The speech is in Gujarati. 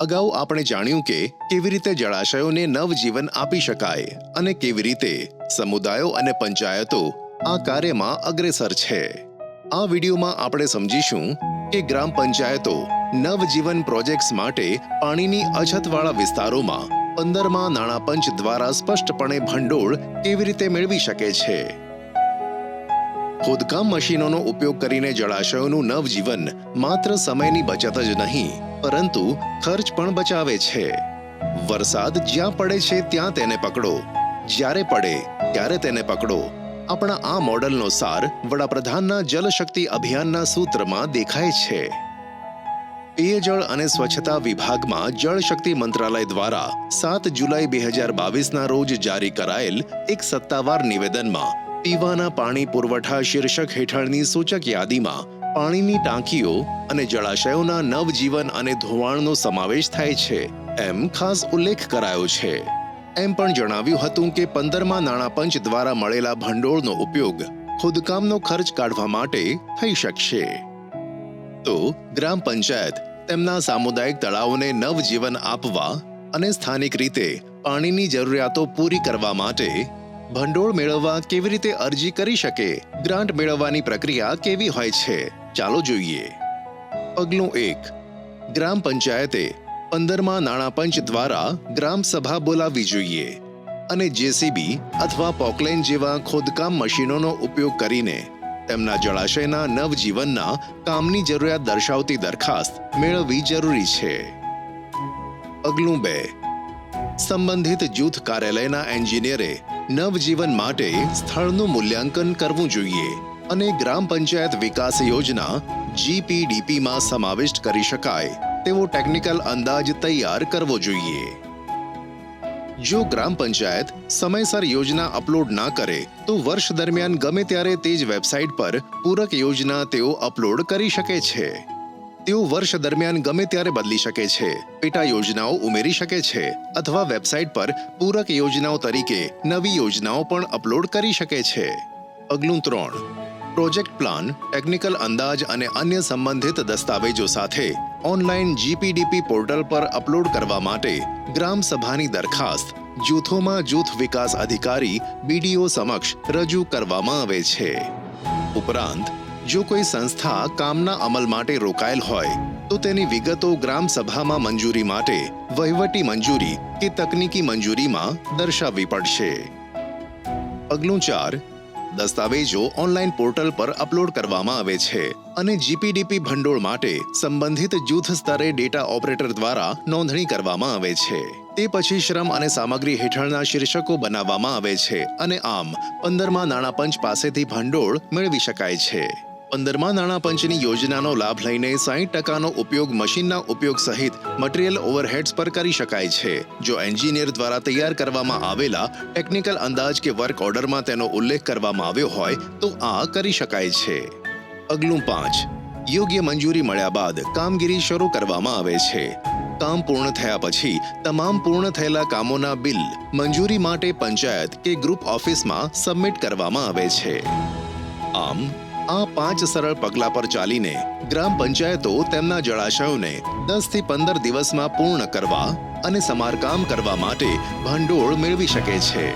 અગાઉ આપણે જાણ્યું કે કેવી રીતે જળાશયોને નવજીવન આપી શકાય અને કેવી રીતે સમુદાયો અને પંચાયતો આ કાર્યમાં અગ્રેસર છે. આ વિડીયોમાં આપણે સમજીશું કે ગ્રામ પંચાયતો નવજીવન પ્રોજેક્ટ્સ માટે પાણીની અછતવાળા વિસ્તારોમાં 15મા નાણાં પંચ દ્વારા સ્પષ્ટપણે ભંડોળ કેવી રીતે મેળવી શકે છે. ખોદકામ મશીનોનો ઉપયોગ કરીને જળાશયોનું નવજીવન માત્ર સમયની બચત જ નહીં, પરંતુ ખર્ચ પણ બચાવે છે. વરસાદ જ્યાં પડે છે ત્યાં તેને પકડો, જ્યારે પડે ત્યારે તેને પકડો. આપણા આ મોડલનો સાર વડાપ્રધાનના જલશક્તિ અભિયાનના સૂત્રમાં દેખાય છે. પેયજળ અને સ્વચ્છતા વિભાગમાં જળશક્તિ મંત્રાલય દ્વારા 7 જુલાઈ 2022ના રોજ જારી કરાયેલ એક સત્તાવાર નિવેદનમાં પીવાના પાણી પુરવઠા શીર્ષક હેઠળની સૂચક યાદીમાં પાણીની ટાંકીઓ અને જળાશયોના નવજીવન અને ધોવાણનો સમાવેશ થાય છે એમ ખાસ ઉલ્લેખ કરાયો છે. એમ પણ જણાવ્યું હતું કે 15મા નાણાં પંચ દ્વારા મળેલા ભંડોળનો ઉપયોગ ખોદકામનો ખર્ચ કાઢવા માટે થઈ શકશે. તો ગ્રામ પંચાયત તેમના સામુદાયિક તળાવોને નવજીવન આપવા અને સ્થાનિક રીતે પાણીની જરૂરિયાતો પૂરી કરવા માટે ભંડોળ મેળવવા કેવી રીતે અરજી કરી શકે, ગ્રાન્ટ મેળવવાની પ્રક્રિયા કેવી હોય છે, ચાલો જોઈએ. પગલું 1. ગ્રામ પંચાયતે 15મા નાણાં પંચ દ્વારા ગ્રામ સભા બોલાવવી જોઈએ અને જેસીબી અથવા પોકલેન જેવા ખોદકામ મશીનોનો ઉપયોગ કરીને તેમના જળાશયના નવજીવનના કામની જરૂરિયાત દર્શાવતી દરખાસ્ત મેળવવી જરૂરી છે. પગલું 2. સંબંધિત જૂથ કાર્યાલયના એન્જિનિયરે નવજીવન માટે સ્થળનું મૂલ્યાંકન કરવું જોઈએ અને ગ્રામ પંચાયત વિકાસ યોજના GPDPમાં સમાવિષ્ટ કરી શકાય તેવો ટેકનિકલ અંદાજ તૈયાર કરવો જોઈએ. જો ગ્રામ પંચાયત સમયસર યોજના અપલોડ ના કરે તો વર્ષ દરમિયાન ગમે ત્યારે તે જ વેબસાઇટ પર પૂરક યોજના તેઓ અપલોડ કરી શકે છે. તેઓ વર્ષ દરમિયાન ગમે ત્યારે બદલી શકે છે, પેટા યોજનાઓ ઉમેરી શકે છે અથવા વેબસાઇટ પર પૂરક યોજનાઓ તરીકે નવી યોજનાઓ પણ અપલોડ કરી શકે છે. પગલું 3. પ્રોજેક્ટ પ્લાન, ટેકનિકલ અંદાજ અને અન્ય સંબંધિત દસ્તાવેજો સાથે ઓનલાઈન GPDP પોર્ટલ પર અપલોડ કરવા માટે ગ્રામ સભાની દરખાસ્ત જૂથોમાં જૂથ વિકાસ અધિકારી BDO સમક્ષ રજૂ કરવામાં આવે છે. ઉપરાંત જો કોઈ સંસ્થા કામના અમલ માટે રોકાયેલ હોય તો તેની વિગતો ગ્રામ સભામાં મંજૂરી માટે વહીવટી મંજૂરી કે તકનીકી મંજૂરીમાં દર્શાવવી પડશે. પગલું 4. દસ્તાવેજો ઓનલાઈન પોર્ટલ પર અપલોડ કરવામાં આવે છે અને GPDP ભંડોળ માટે સંબંધિત જૂથ સ્તરે ડેટા ઓપરેટર દ્વારા નોંધણી કરવામાં આવે છે. તે પછી શ્રમ અને સામગ્રી હેઠળના શીર્ષકો બનાવવામાં આવે છે અને આમ 15મા નાણાં પંચ પાસેથી ભંડોળ મેળવી શકાય છે. 15મા નાણાં પંચની યોજનાનો લાભ લઈને 60%નો ઉપયોગ મશીનના ઉપયોગ સહિત મટીરીયલ ઓવરહેડ્સ પર કરી શકાય છે. જો એન્જિનિયર દ્વારા તૈયાર કરવામાં આવેલા ટેકનિકલ અંદાજ કે વર્ક ઓર્ડરમાં તેનો ઉલ્લેખ કરવામાં આવ્યો હોય તો આ કરી શકાય છે. પગલું 5. યોગ્ય મંજૂરી મળ્યા બાદ કામગીરી શરૂ કરવામાં આવે છે. કામ પૂર્ણ થયા પછી તમામ પૂર્ણ થયેલા કામોના બિલ મંજૂરી માટે પંચાયત કે ગ્રુપ ઓફિસમાં સબમિટ કરવામાં આવે છે. આમ આ 5 સરળ પગલાં પર ચાલીને ગ્રામ પંચાયતો તેમના જળાશયોને 10 થી 15 દિવસમાં પૂર્ણ કરવા અને સમારકામ કરવા માટે ભંડોળ મેળવી શકે છે.